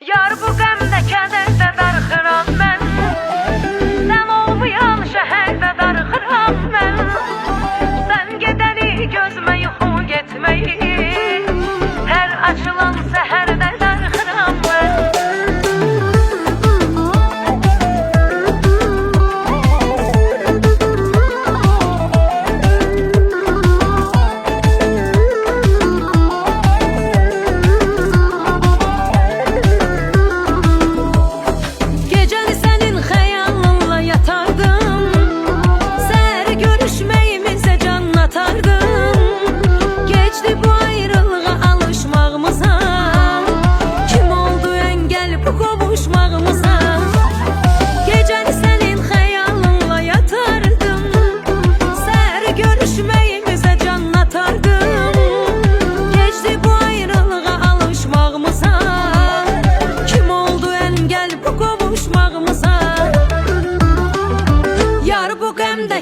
Yar bu qəmdə kədərdə darıxıram mən, sən olmayan şəhərdə darıxıram mən. Sən gedəni gözümə yuxu getməyi, hər açılan səhərdə darıxıram mən.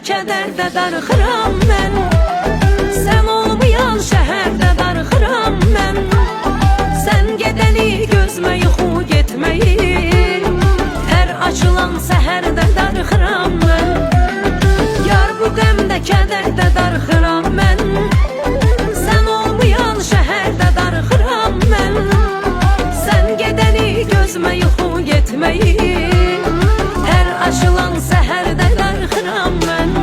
Kədərdə darıxıram mən, sən olmayan şəhərdə darıxıram mən. Sən gedəni gözümə yuxu getməyi, hər açılan səhərdə darıxıram mən. Yar bu qəmdə kədərdə darıxıram mən, sən olmayan şəhərdə darıxıram mən. Sən gedəni gözümə yuxu getməyi, hər açılan səhərdə darıxıram mən.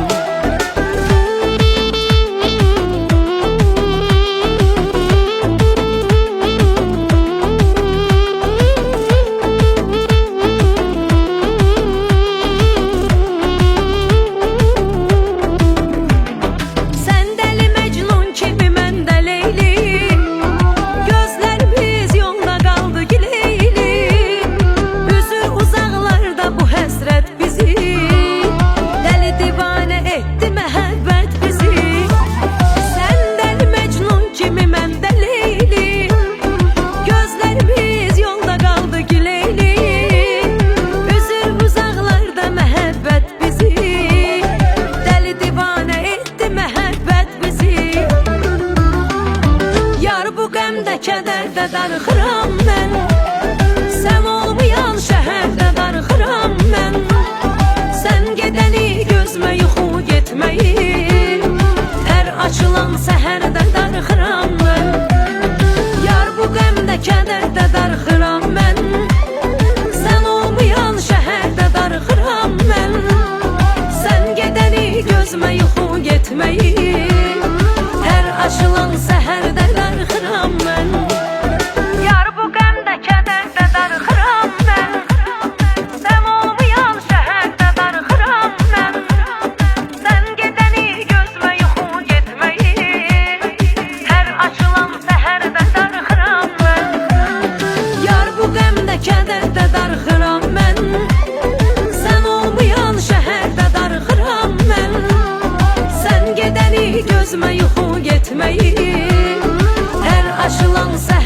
Kədərdə darıxıram mən, sən olmayan şəhərdə darıxıram mən. Sən gedəni gözümə yuxu getməyi, hər açılan səhərdə darıxıram mən. Yar bu qəmdə kədərdə darıxıram mən, sən olmayan şəhərdə darıxıram mən. Sən gedəni gözümə yuxu getməyi, hər açılan səhərdə darıxıram mən. Yar bu qəmdə kədərdə darıxıram mən, sən olmayan şəhərdə darıxıram mən. Sən gedəni gözümə yuxu getməyi, hər açılan səhərdə darıxıram mən. Yar bu qəmdə kədərdə darıxıram mən, sən olmayan şəhərdə darıxıram mən. Sən gedəni gözümə yuxu getməyi, hər açılan səhərdə